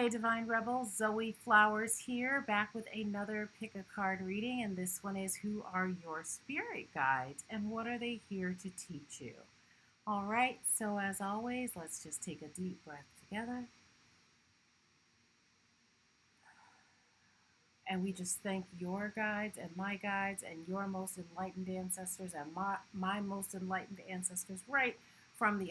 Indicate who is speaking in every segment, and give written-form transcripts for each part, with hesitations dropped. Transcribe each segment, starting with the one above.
Speaker 1: Hey Divine Rebel, Zoe Flowers here, back with another pick a card reading, and this one is who are your spirit guides and what are they here to teach you? All right, so as always, let's just take a deep breath together. And we just thank your guides and your most enlightened ancestors and my most enlightened ancestors right from the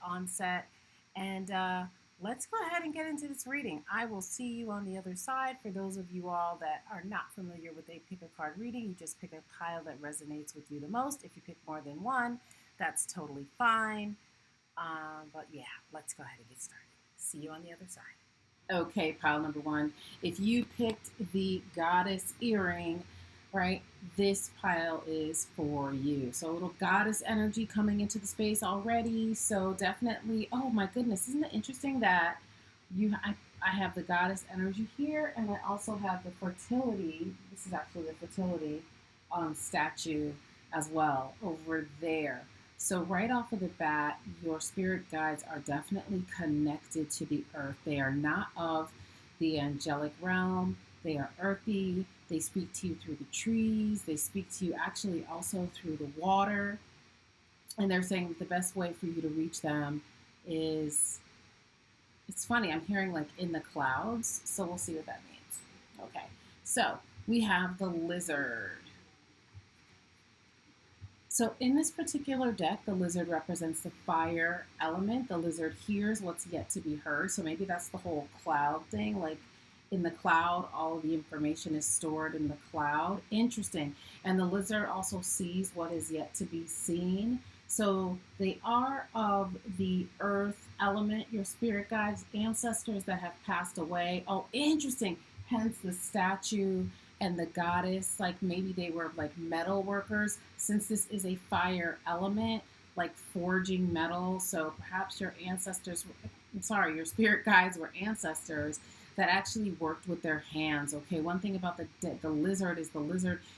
Speaker 1: onset. And let's go ahead and get into this reading. I will see you on the other side. For those of you all that are not familiar with a pick a card reading, you just pick a pile that resonates with you the most. If you pick more than one, that's totally fine. But yeah, let's go ahead and get started. See you on the other side. Okay, pile number one. If you picked the goddess earring, right, this pile is for you. So a little goddess energy coming into the space already. So definitely, oh my goodness, isn't it interesting that I have the goddess energy here, and I also have the fertility. This is actually the fertility statue as well over there. So right off of the bat, your spirit guides are definitely connected to the earth. They are not of the angelic realm. They are earthy. They speak to you through the trees. They speak to you actually also through the water. And they're saying that the best way for you to reach them is, it's funny, I'm hearing like in the clouds. So we'll see what that means. Okay, so we have the lizard. So in this particular deck, the lizard represents the fire element. The lizard hears what's yet to be heard. So maybe that's the whole cloud thing. Like in the cloud, all of the information is stored in the cloud. Interesting. And the lizard also sees what is yet to be seen. So they are of the earth element, your spirit guides, ancestors that have passed away. Oh, interesting. Hence the statue and the goddess, like maybe they were like metal workers, since this is a fire element, like forging metal. So perhaps your ancestors, I'm sorry, your spirit guides were ancestors that actually worked with their hands. Okay, one thing about the lizard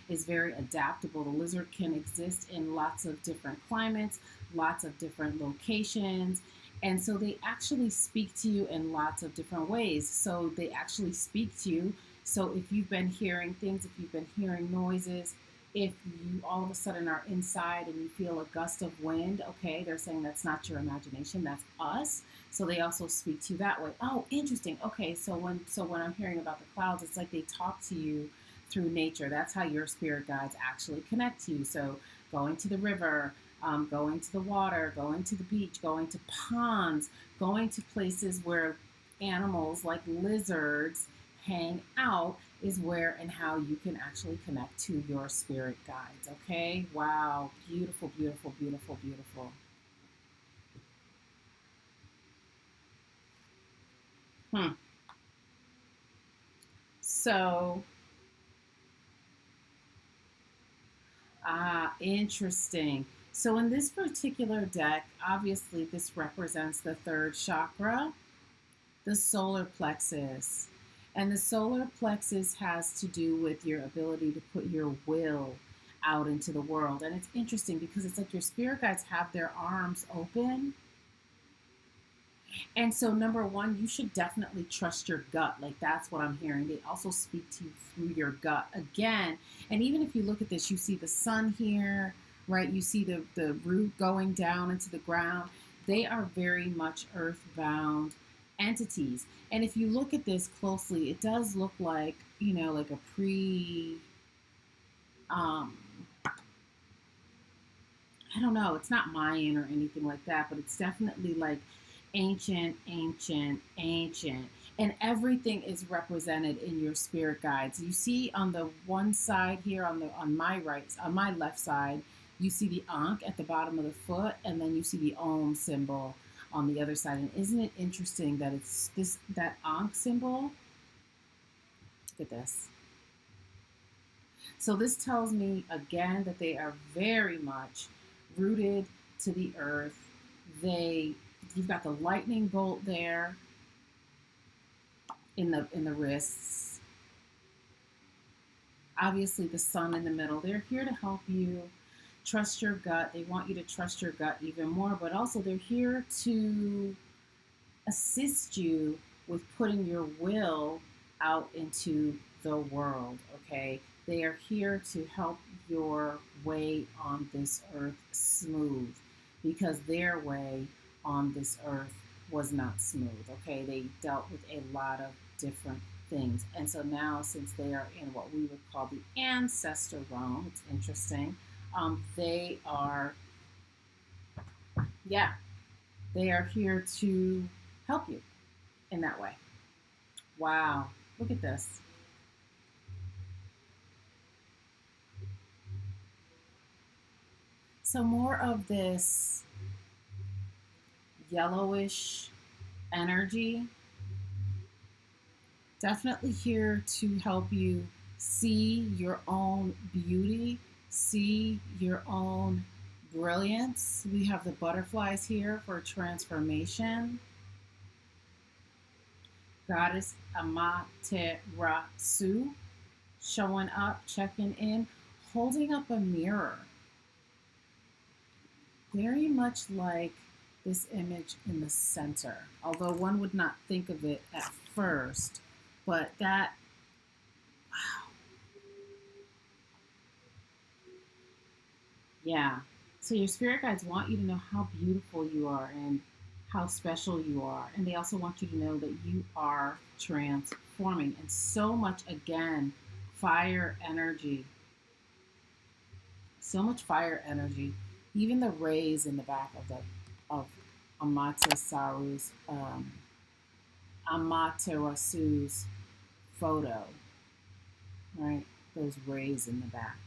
Speaker 1: is very adaptable. The lizard can exist in lots of different climates, lots of different locations. And so they actually speak to you in lots of different ways. So they actually speak to you. So if you've been hearing things, if you've been hearing noises, if you all of a sudden are inside and you feel a gust of wind, okay, they're saying that's not your imagination, that's us. So they also speak to you that way. Oh, interesting. Okay, so when I'm hearing about the clouds, it's like they talk to you through nature. That's how your spirit guides actually connect to you. So going to the river, going to the water, going to the beach, going to ponds, going to places where animals like lizards hang out is where and how you can actually connect to your spirit guides. Okay, wow, beautiful, beautiful, beautiful, beautiful. So interesting. So in this particular deck, obviously this represents the third chakra, the solar plexus. And the solar plexus has to do with your ability to put your will out into the world. And it's interesting because it's like your spirit guides have their arms open. And so, number one, you should definitely trust your gut. Like, that's what I'm hearing. They also speak to you through your gut again. And even if you look at this, you see the sun here, right? You see the root going down into the ground. They are very much earthbound entities. And if you look at this closely, it does look like, like a um, I don't know, it's not Mayan or anything like that, but it's definitely like ancient, ancient, ancient. And everything is represented in your spirit guides. You see on the one side here, on my left side, you see the Ankh at the bottom of the foot, and then you see the Om symbol on the other side. And isn't it interesting that it's that Ankh symbol? Look at this. So this tells me again that they are very much rooted to the earth. You've got the lightning bolt there in the wrists. Obviously the sun in the middle. They're here to help you trust your gut. They want you to trust your gut even more, but also they're here to assist you with putting your will out into the world, okay? They are here to help your way on this earth smooth because their way on this earth was not smooth, okay? They dealt with a lot of different things. And so now, since they are in what we would call the ancestor realm, it's interesting, they are, yeah, they are here to help you in that way. Wow, look at this. So, more of this yellowish energy, definitely here to help you see your own beauty, see your own brilliance. We have the butterflies here for transformation. Goddess Amaterasu showing up, checking in, holding up a mirror. Very much like this image in the center, although one would not think of it at first, but that, wow, yeah. So your spirit guides want you to know how beautiful you are and how special you are. And they also want you to know that you are transforming. And so much, again, fire energy. So much fire energy. Even the rays in the back of Amaterasu's Amaterasu's photo, right? Those rays in the back.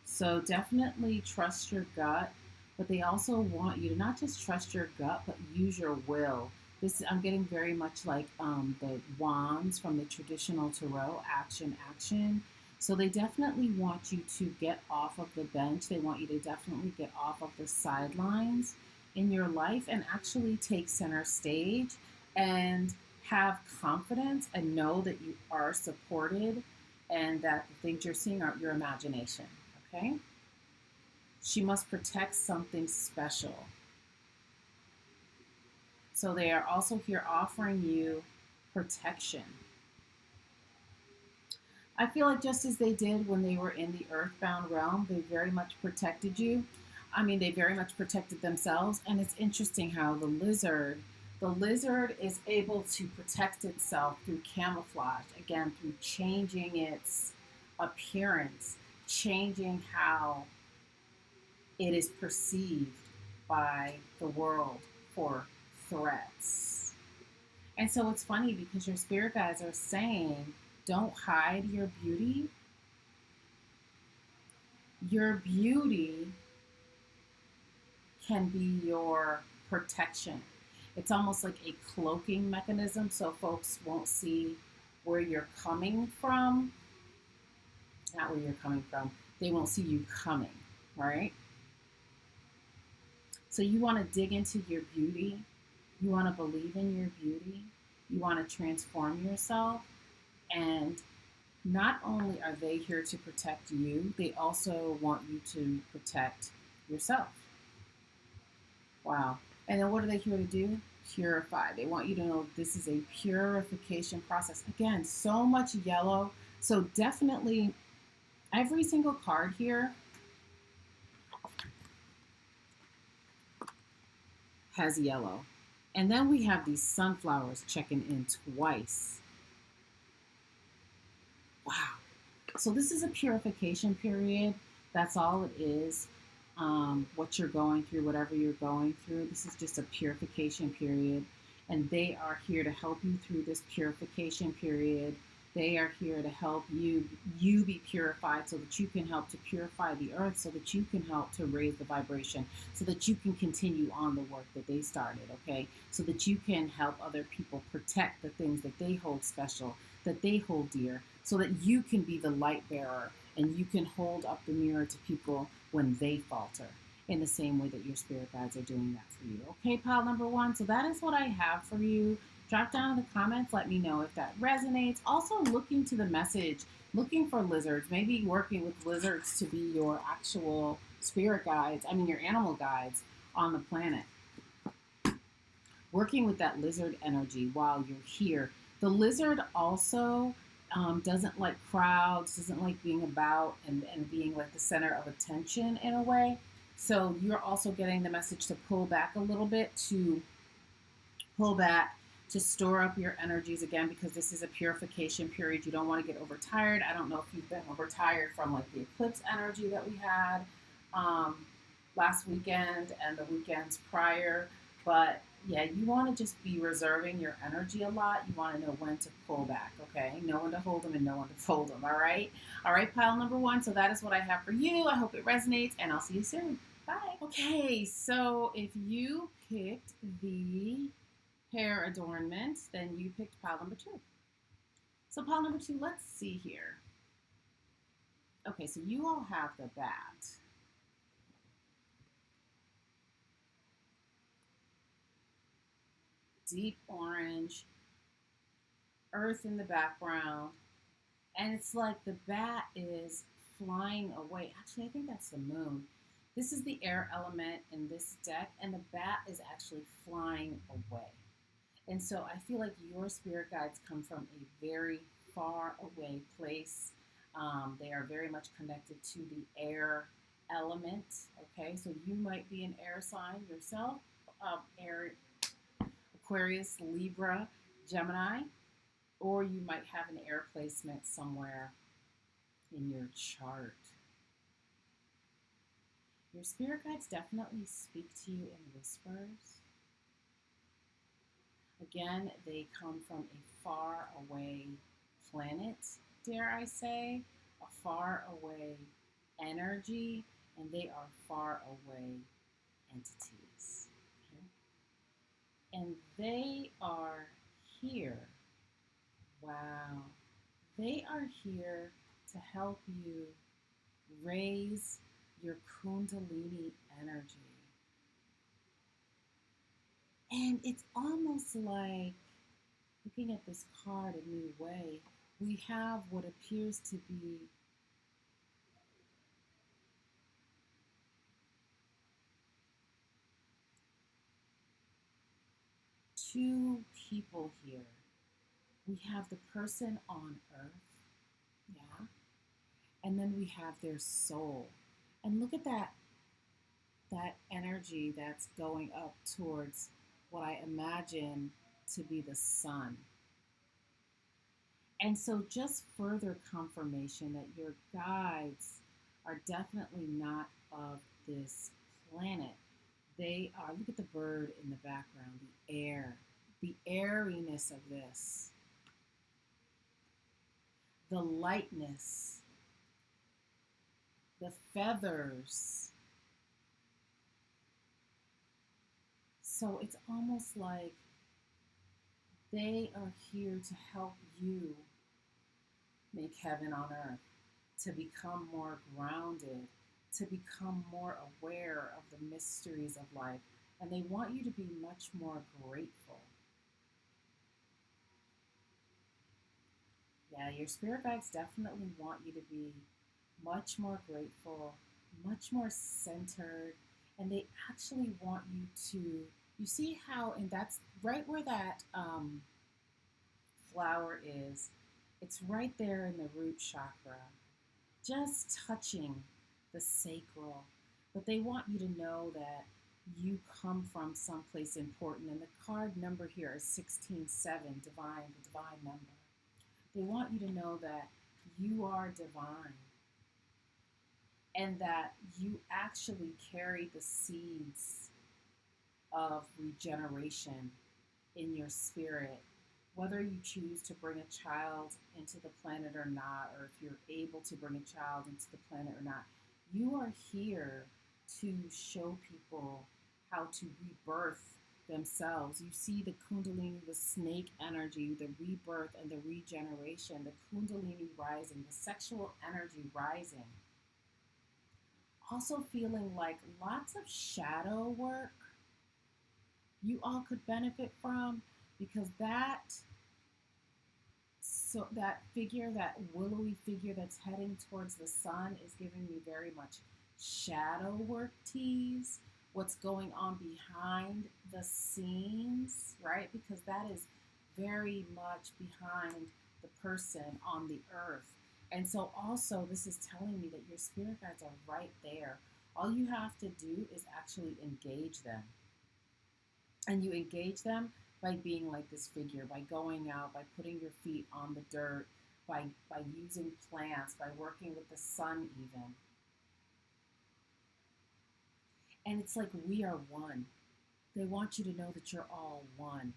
Speaker 1: So definitely trust your gut, but they also want you to not just trust your gut, but use your will. This I'm getting very much like the wands from the traditional tarot, action, action. So they definitely want you to get off of the bench. They want you to definitely get off of the sidelines in your life and actually take center stage and have confidence and know that you are supported and that the things you're seeing are your imagination. Okay? She must protect something special. So they are also here offering you protection. I feel like just as they did when they were in the earthbound realm, they very much protected you. I mean, they very much protected themselves. And it's interesting how the lizard is able to protect itself through camouflage, again, through changing its appearance, changing how it is perceived by the world for threats. And so it's funny because your spirit guides are saying, don't hide your beauty. Your beauty can be your protection. It's almost like a cloaking mechanism so folks won't see where you're coming from. Not where you're coming from. They won't see you coming, right? So you want to dig into your beauty. You want to believe in your beauty. You want to transform yourself. And not only are they here to protect you, they also want you to protect yourself. Wow. And then what are they here to do? Purify. They want you to know this is a purification process. Again, so much yellow. So definitely every single card here has yellow. And then we have these sunflowers checking in twice. Wow. So this is a purification period. That's all it is. What you're going through, whatever you're going through, this is just a purification period. And they are here to help you through this purification period. They are here to help you be purified so that you can help to purify the earth, so that you can help to raise the vibration, so that you can continue on the work that they started, okay? So that you can help other people protect the things that they hold special, that they hold dear, so that you can be the light bearer and you can hold up the mirror to people when they falter in the same way that your spirit guides are doing that for you. Okay, pile number one. So that is what I have for you. Drop down in the comments. Let me know if that resonates. Also looking to the message, looking for lizards, maybe working with lizards to be your actual spirit guides, your animal guides on the planet. working with that lizard energy while you're here. The lizard also doesn't like crowds, doesn't like being about and being like the center of attention in a way. So you're also getting the message to pull back a little bit, to pull back, to store up your energies again, because this is a purification period. You don't want to get overtired. I don't know if you've been overtired from like the eclipse energy that we had um, last weekend and the weekends prior, but yeah, you want to just be reserving your energy a lot. You want to know when to pull back, okay? Know when to hold them and know when to fold them, all right? All right, pile number one. So that is what I have for you. I hope it resonates, and I'll see you soon. Bye. Okay, so if you picked the hair adornment, then you picked pile number two. So pile number two, let's see here. Okay, so you all have the bat. Deep orange, earth in the background, and it's like the bat is flying away. Actually, I think that's the moon. This is the air element in this deck, and the bat is actually flying away. And so I feel like your spirit guides come from a very far away place. They are very much connected to the air element. Okay, so you might be an air sign yourself, air, Aquarius, Libra, Gemini, or you might have an air placement somewhere in your chart. Your spirit guides definitely speak to you in whispers. Again, they come from a far away planet, dare I say, a far away energy, and they are far away entities. Okay? And they are here. Wow. They are here to help you raise your Kundalini energy. And it's almost like, looking at this card a new way, we have what appears to be two people here. We have the person on earth, yeah, and then we have their soul. And look at that energy that's going up towards what I imagine to be the sun. And so just further confirmation that your guides are definitely not of this planet. They are, look at the bird in the background, the air, the airiness of this, the lightness, the feathers. So it's almost like they are here to help you make heaven on earth, to become more grounded, to become more aware of the mysteries of life. And they want you to be much more grateful. Yeah, your spirit guides definitely want you to be much more grateful, much more centered, and they actually want you to, you see how, and that's right where that flower is, it's right there in the root chakra, just touching the sacral. But they want you to know that you come from someplace important. And the card number here is 16-7, divine, the divine number. They want you to know that you are divine and that you actually carry the seeds of regeneration in your spirit. Whether you choose to bring a child into the planet or not, or if you're able to bring a child into the planet or not, you are here to show people how to rebirth themselves. You see the Kundalini, the snake energy, the rebirth and the regeneration, the Kundalini rising, the sexual energy rising. Also feeling like lots of shadow work you all could benefit from, because that figure, that willowy figure that's heading towards the sun is giving me very much shadow work tease, what's going on behind the scenes. right? Because that is very much behind the person on the earth. And so, also, this is telling me that your spirit guides are right there. All you have to do is actually engage them. And you engage them by being like this figure, by going out, by putting your feet on the dirt, by using plants, by working with the sun, even. And it's like we are one. They want you to know that you're all one.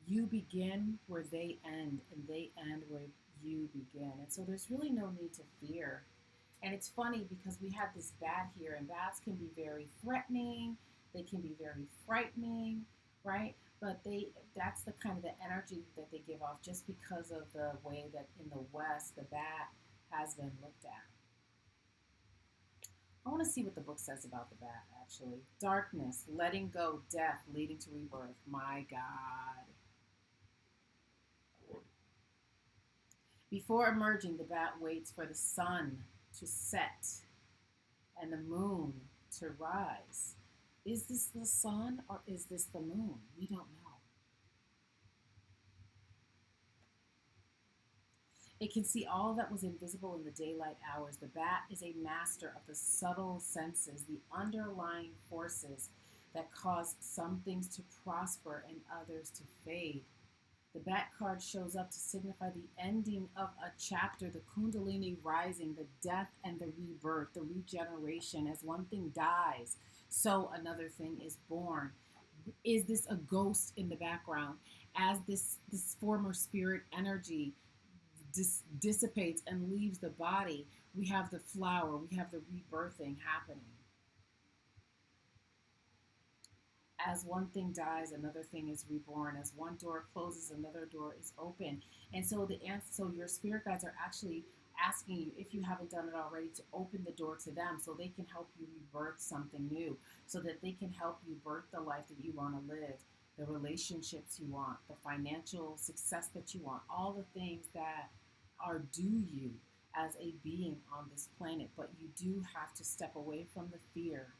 Speaker 1: You begin where they end, and they end where you begin. And so there's really no need to fear. And it's funny because we have this bat here, and bats can be very threatening, they can be very frightening, right? But that's the kind of the energy that they give off just because of the way that in the West the bat has been looked at. I want to see what the book says about the bat, actually. Darkness, letting go, death, leading to rebirth. My God. Before emerging, the bat waits for the sun to set and the moon to rise. Is this the sun or is this the moon? We don't know. It can see all that was invisible in the daylight hours. The bat is a master of the subtle senses, the underlying forces that cause some things to prosper and others to fade. The bat card shows up to signify the ending of a chapter, the Kundalini rising, the death and the rebirth, the regeneration. As one thing dies, so another thing is born. Is this a ghost in the background? As this former spirit energy dissipates and leaves the body, we have the flower, we have the rebirthing happening. As one thing dies, another thing is reborn. As one door closes, another door is open. And so so your spirit guides are actually asking you, if you haven't done it already, to open the door to them so they can help you rebirth something new, so that they can help you birth the life that you want to live, the relationships you want, the financial success that you want, all the things that are due you as a being on this planet. But you do have to step away from the fear.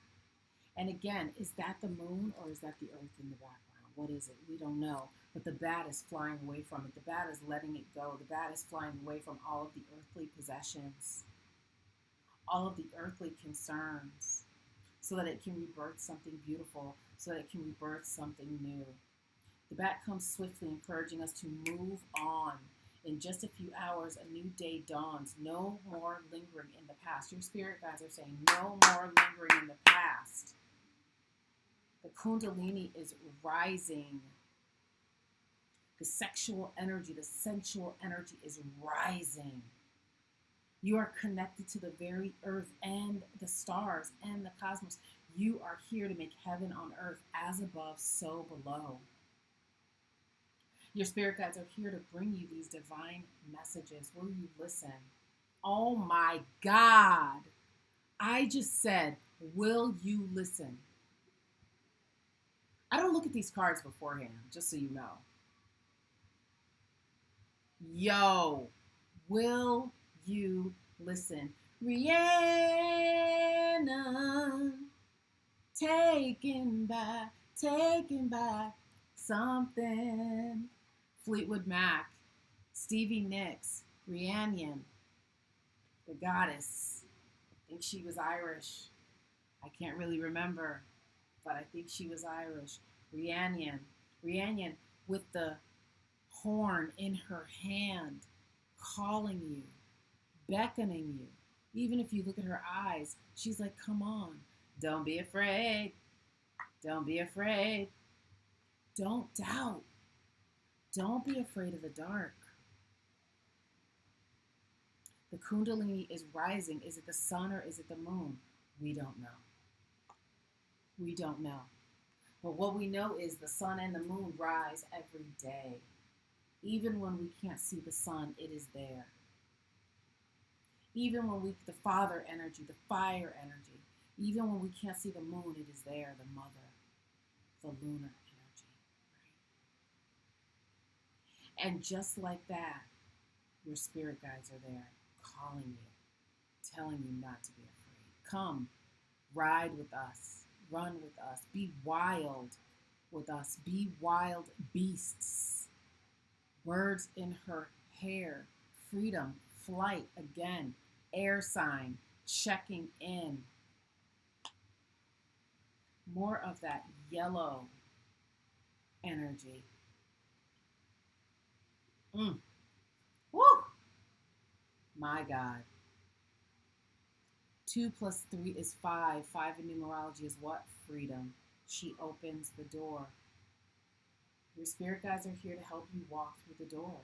Speaker 1: And again, is that the moon or is that the earth in the background? What is it? We don't know. But the bat is flying away from it. The bat is letting it go. The bat is flying away from all of the earthly possessions, all of the earthly concerns, so that it can rebirth something beautiful, so that it can rebirth something new. The bat comes swiftly, encouraging us to move on. In just a few hours, a new day dawns. No more lingering in the past. Your spirit guides are saying, no more lingering in the past. The Kundalini is rising. The sexual energy, the sensual energy is rising. You are connected to the very earth and the stars and the cosmos. You are here to make heaven on earth, as above, so below. Your spirit guides are here to bring you these divine messages. Will you listen? Oh my God. I just said, will you listen? I don't look at these cards beforehand, just so you know. Yo, will you listen? Rihanna, taken back something. Fleetwood Mac, Stevie Nicks, Rhiannon, the goddess. I think she was Irish. I can't really remember, but I think she was Irish. Rhiannon with the horn in her hand, calling you, beckoning you. Even if you look at her eyes, she's like, come on, don't be afraid. Don't be afraid. Don't doubt. Don't be afraid of the dark. The Kundalini is rising. Is it the sun or is it the moon? We don't know. We don't know. But what we know is the sun and the moon rise every day. Even when we can't see the sun, it is there. Even when the father energy, the fire energy, even when we can't see the moon, it is there, the mother, the lunar energy. Right? And just like that, your spirit guides are there, calling you, telling you not to be afraid. Come, ride with us, run with us, be wild, with us. Be wild beasts. Birds in her hair. Freedom. Flight again. Air sign. Checking in. More of that yellow energy. Woo! My God. 2 plus 3 is 5. 5 in numerology is what? Freedom. She opens the door. Your spirit guides are here to help you walk through the door,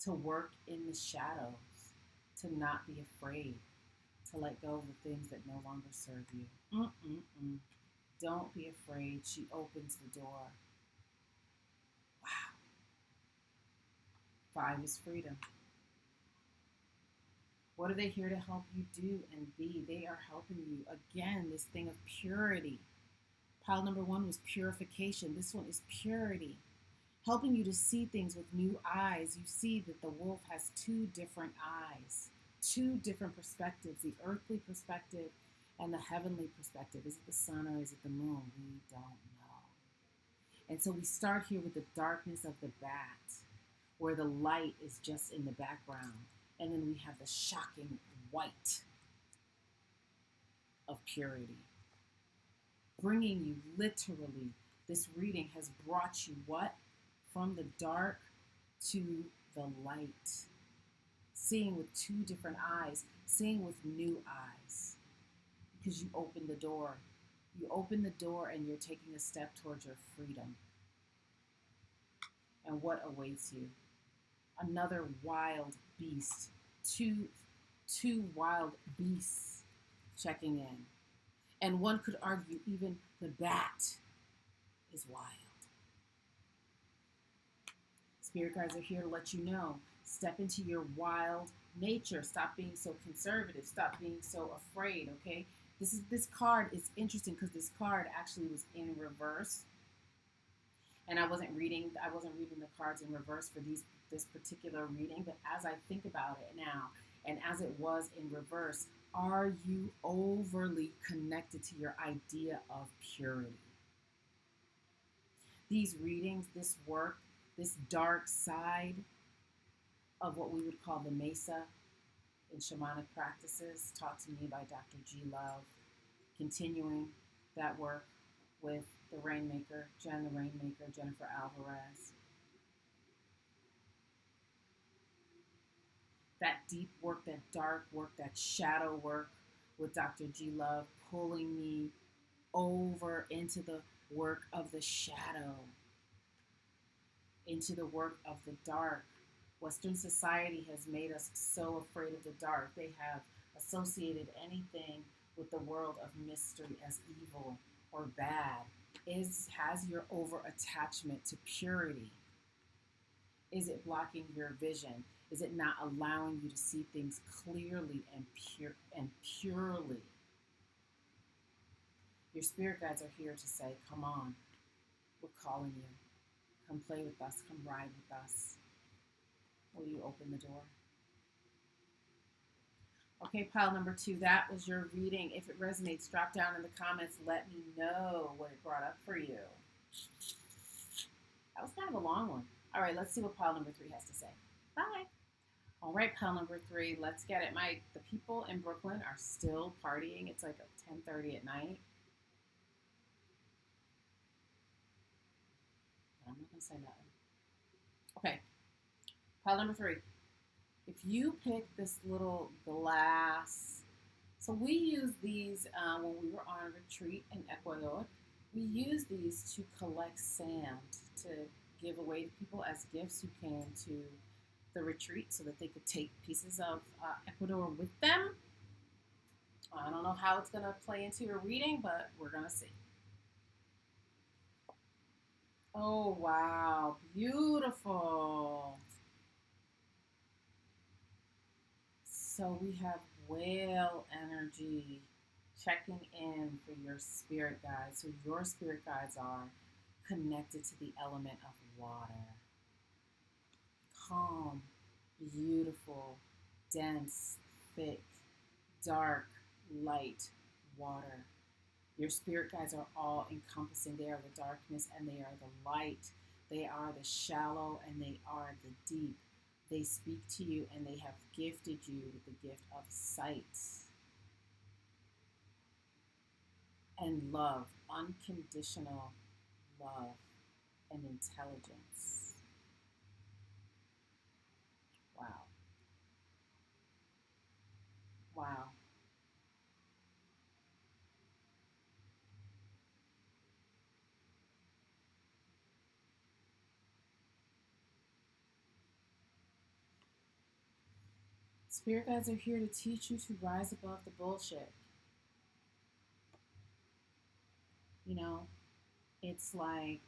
Speaker 1: to work in the shadows, to not be afraid, to let go of the things that no longer serve you. Don't be afraid. She opens the door. Wow. 5 is freedom. What are they here to help you do and be? They are helping you, again, this thing of purity. Pile number 1 was purification. This one is purity. Helping you to see things with new eyes. You see that the wolf has 2 different eyes, 2 different perspectives, the earthly perspective and the heavenly perspective. Is it the sun or is it the moon? We don't know. And so we start here with the darkness of the bat, where the light is just in the background. And then we have the shocking white of purity. Bringing you literally, this reading has brought you what? From the dark to the light. Seeing with 2 different eyes, seeing with new eyes. Because you open the door. You open the door and you're taking a step towards your freedom. And what awaits you? Another wild beast. Two wild beasts checking in. And one could argue even the bat is wild. Spirit guides are here to let you know. Step into your wild nature. Stop being so conservative. Stop being so afraid, okay? This card is interesting because this card actually was in reverse. And I wasn't reading the cards in reverse for this particular reading, but as I think about it now, and as it was in reverse, are you overly connected to your idea of purity? These readings, this work, this dark side of what we would call the mesa in shamanic practices, taught to me by Dr. G. Love, continuing that work with the Rainmaker, Jen the Rainmaker, Jennifer Alvarez. That deep work, that dark work, that shadow work with Dr. G. Love, pulling me over into the work of the shadow, into the work of the dark. Western society has made us so afraid of the dark. They have associated anything with the world of mystery as evil or bad. Has your over attachment to purity? Is it blocking your vision? Is it not allowing you to see things clearly and purely? Your spirit guides are here to say, come on, we're calling you. Come play with us, come ride with us. Will you open the door? Okay, pile number 2, that was your reading. If it resonates, drop down in the comments. Let me know what it brought up for you. That was kind of a long one. All right, let's see what pile number 3 has to say. Bye. All right, pile number 3, let's get it. The people in Brooklyn are still partying. It's like 10:30 at night. But I'm not going to say that. Okay, pile number 3. If you pick this little glass, so we use these when we were on a retreat in Ecuador. We use these to collect sand to give away to people as gifts who came to the retreat so that they could take pieces of Ecuador with them. I don't know how it's going to play into your reading, but we're going to see. Oh, wow. Beautiful. So we have whale energy checking in for your spirit guides. So your spirit guides are connected to the element of water. Calm, beautiful, dense, thick, dark, light water. Your spirit guides are all encompassing. They are the darkness and they are the light. They are the shallow and they are the deep. They speak to you and they have gifted you with the gift of sight and love, unconditional love and intelligence. Wow. Wow. Spirit guides are here to teach you to rise above the bullshit. You know, it's like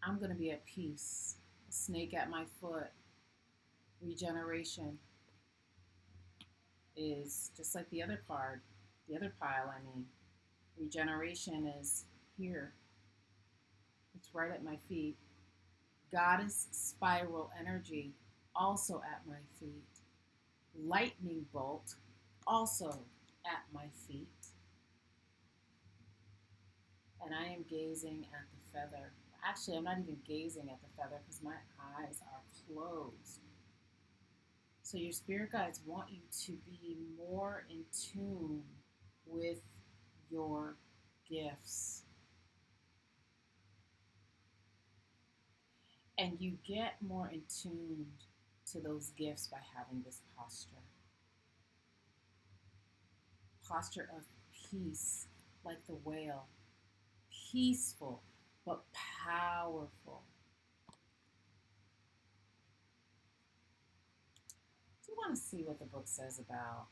Speaker 1: I'm going to be at peace. A snake at my foot. Regeneration is just like the other card, the other pile, I mean. Regeneration is here. It's right at my feet. Goddess spiral energy, also at my feet. Lightning bolt, also at my feet. And I am gazing at the feather. Actually, I'm not even gazing at the feather because my eyes are closed. So your spirit guides want you to be more in tune with your gifts. And you get more in tune to those gifts by having this posture. Posture of peace, like the whale. Peaceful, but powerful. Do you want to see what the book says about?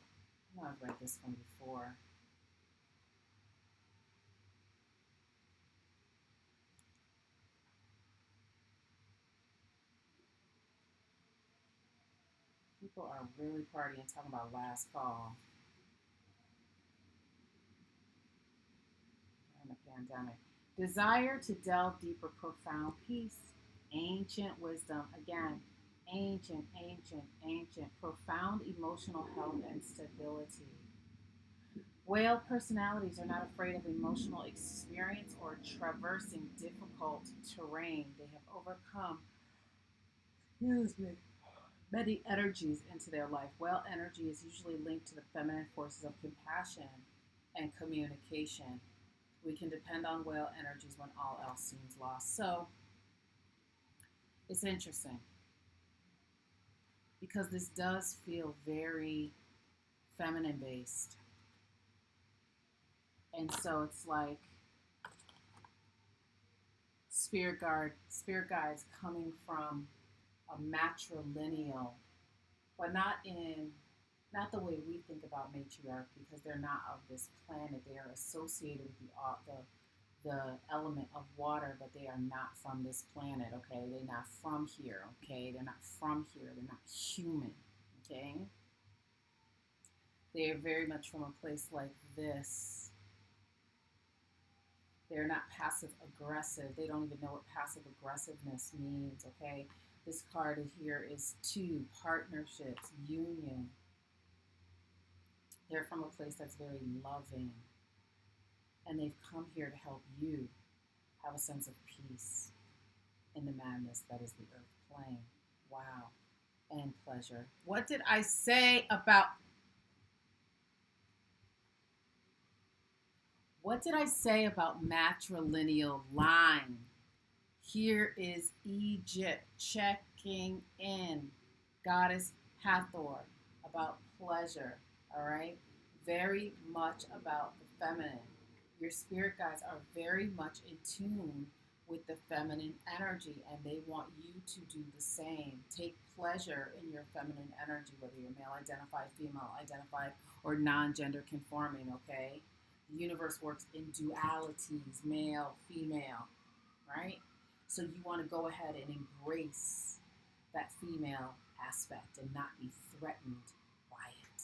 Speaker 1: I know I've read this one before. People are really partying, talking about last call and the pandemic. Desire to delve deeper, profound peace, ancient wisdom. Again, ancient, profound emotional health and stability. Whale personalities are not afraid of emotional experience or traversing difficult terrain. They have overcome, excuse me, many energies into their life. Whale energy is usually linked to the feminine forces of compassion and communication. We can depend on whale energies when all else seems lost. So it's interesting because this does feel very feminine based. And so it's like spirit guides coming from a matrilineal, but not the way we think about matriarch because they're not of this planet. They are associated with the element of water, but they are not from this planet. Okay, they're not from here. Okay, they're not from here. They're not human. Okay, they are very much from a place like this. They're not passive aggressive. They don't even know what passive aggressiveness means. Okay, this card here is two partnerships, union. They're from a place that's very loving. And they've come here to help you have a sense of peace in the madness that is the earth plane. Wow. And pleasure. What did I say about matrilineal line? Here is Egypt checking in. Goddess Hathor about pleasure. All right? Very much about the feminine. Your spirit guides are very much in tune with the feminine energy and they want you to do the same. Take pleasure in your feminine energy, whether you're male identified, female identified, or non gender conforming, okay? The universe works in dualities, male, female, right? So you want to go ahead and embrace that female aspect and not be threatened by it,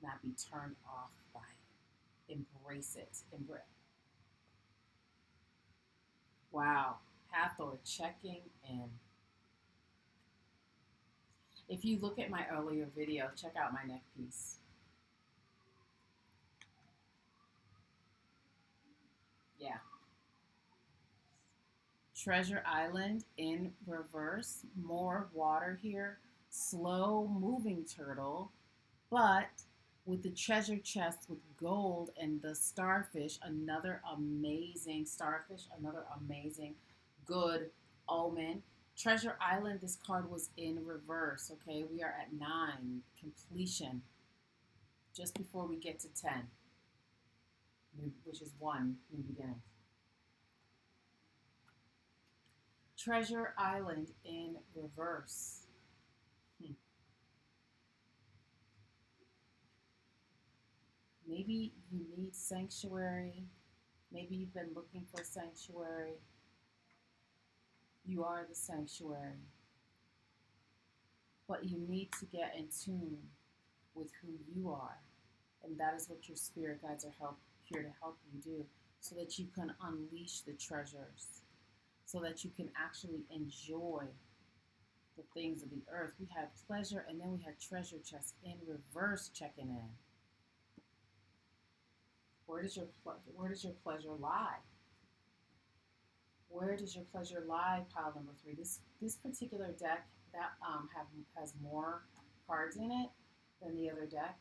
Speaker 1: not be turned off by it. Embrace it. Wow. Hathor checking in. If you look at my earlier video, check out my neck piece. Yeah. Treasure Island in reverse. More water here. Slow moving turtle, but with the treasure chest with gold and the starfish, another amazing starfish, another amazing good omen. Treasure Island, this card was in reverse, okay? We are at 9, completion, just before we get to 10, which is 1, new beginning. Treasure Island in reverse. Maybe you need sanctuary. Maybe you've been looking for sanctuary. You are the sanctuary. But you need to get in tune with who you are. And that is what your spirit guides are here to help you do, so that you can unleash the treasures, so that you can actually enjoy the things of the earth. We had pleasure, and then we had treasure chest in reverse checking in. Where does your pleasure lie? Where does your pleasure lie? Pile number 3. This particular deck that has more cards in it than the other deck.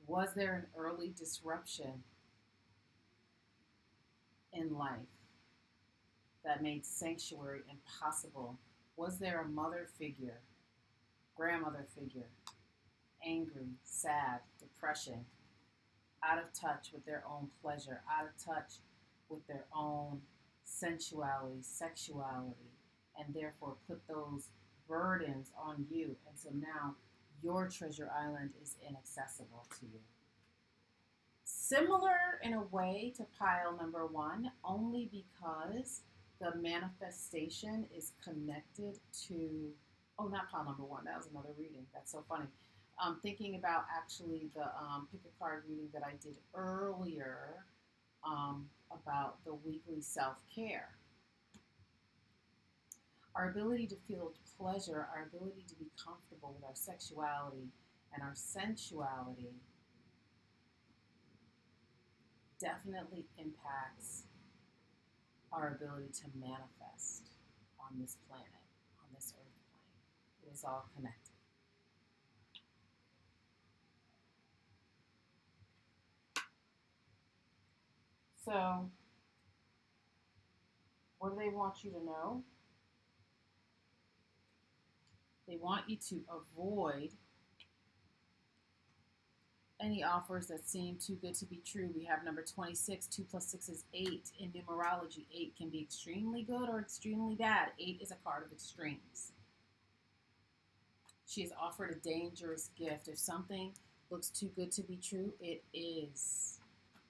Speaker 1: Was there an early disruption in life that made sanctuary impossible? Was there a mother figure, grandmother figure, angry, sad, depression, out of touch with their own pleasure, out of touch with their own sensuality, sexuality, and therefore put those burdens on you? And so now your treasure island is inaccessible to you. Similar in a way to pile number 1, only because the manifestation is connected to, oh, not pile number 1, that was another reading. That's so funny. Thinking about actually the pick a card reading that I did earlier about the weekly self-care. Our ability to feel pleasure, our ability to be comfortable with our sexuality and our sensuality definitely impacts our ability to manifest on this planet, on this earth plane. It is all connected. So, what do they want you to know? They want you to avoid any offers that seem too good to be true. We have number 26. 2 plus 6 is 8. In numerology, 8 can be extremely good or extremely bad. 8 is a card of extremes. She has offered a dangerous gift. If something looks too good to be true, it is.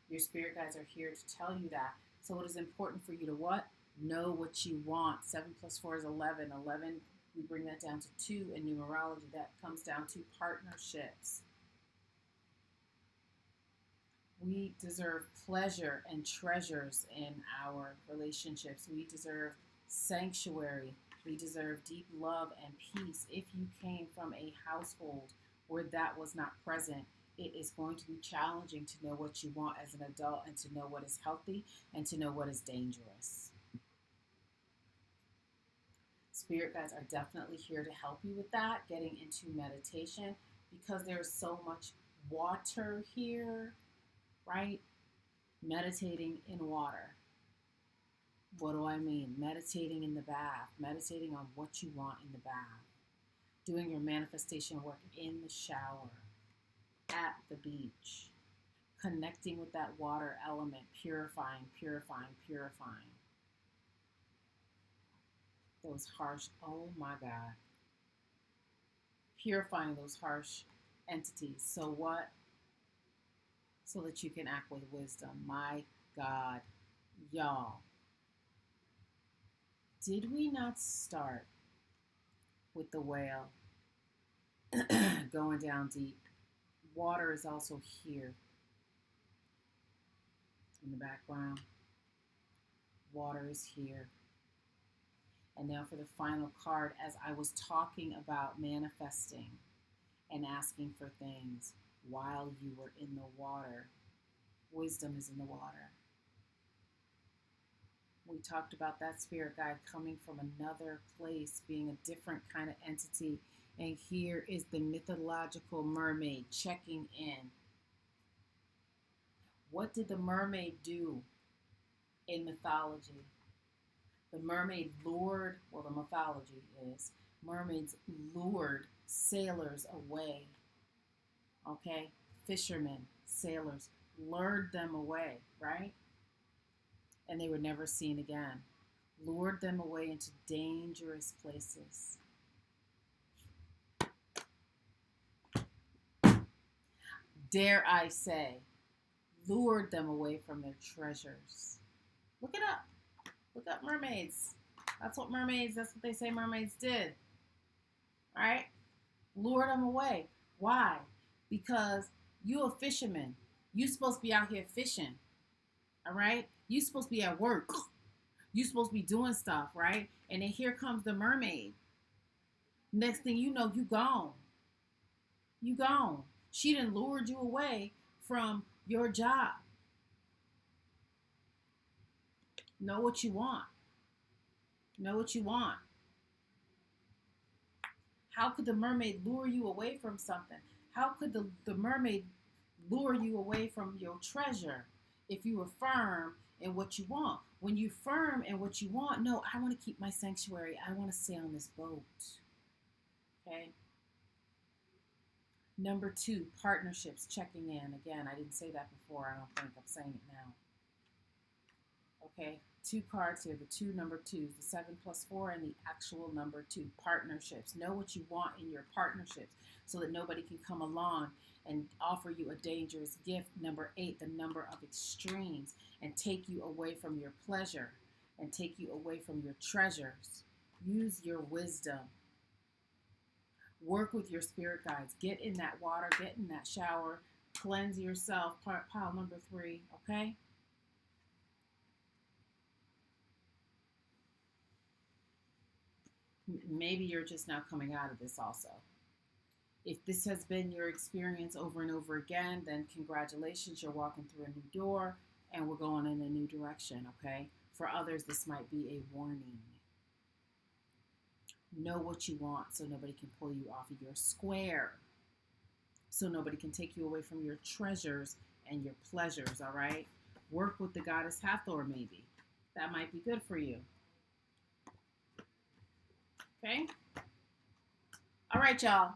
Speaker 1: Your spirit guides are here to tell you that. So it is important for you to what? Know what you want. 7 plus 4 is 11. 11, we bring that down to 2 in numerology. That comes down to partnerships. We deserve pleasure and treasures in our relationships. We deserve sanctuary. We deserve deep love and peace. If you came from a household where that was not present, it is going to be challenging to know what you want as an adult, and to know what is healthy, and to know what is dangerous. Spirit guides are definitely here to help you with that, getting into meditation, because there's so much water here, right? Meditating in water. What do I mean? Meditating in the bath, meditating on what you want in the bath, doing your manifestation work in the shower, at the beach, connecting with that water element, purifying, purifying, purifying. Those harsh, oh my God. Purifying those harsh entities. So what? So that you can act with wisdom. My God, y'all. Did we not start with the whale going down deep? Water is also here in the background. Water is here. And now for the final card, as I was talking about manifesting and asking for things while you were in the water, wisdom is in the water. We talked about that spirit guide coming from another place, being a different kind of entity. And here is the mythological mermaid checking in. What did the mermaid do in mythology? The mermaid lured, well, the mythology is, mermaids lured sailors away. Okay? Fishermen, sailors, lured them away, right? And they were never seen again. Lured them away into dangerous places. Dare I say, lured them away from their treasures. Look it up. Look up mermaids. That's what they say mermaids did. All right? Lure them away. Why? Because you a fisherman. You supposed to be out here fishing. All right? You supposed to be at work. You supposed to be doing stuff, right? And then here comes the mermaid. Next thing you know, you gone. You gone. She done lured you away from your job. Know what you want. Know what you want. How could the mermaid lure you away from something? How could the mermaid lure you away from your treasure if you were firm in what you want? When you firm in what you want, no, I want to keep my sanctuary. I want to stay on this boat. Okay? Number 2, partnerships, checking in. Again, I didn't say that before. I don't think I'm saying it now. Okay, 2 cards here, the 2 number 2s, the 7 plus 4 and the actual number 2, partnerships. Know what you want in your partnerships so that nobody can come along and offer you a dangerous gift. Number 8, the number of extremes, and take you away from your pleasure and take you away from your treasures. Use your wisdom. Work with your spirit guides. Get in that water, get in that shower, cleanse yourself. Pile number 3, okay? Maybe you're just now coming out of this also. If this has been your experience over and over again, then congratulations, you're walking through a new door and we're going in a new direction, okay? For others, this might be a warning. Know what you want so nobody can pull you off of your square. So nobody can take you away from your treasures and your pleasures, all right? Work with the goddess Hathor, maybe. That might be good for you. Okay? All right, y'all.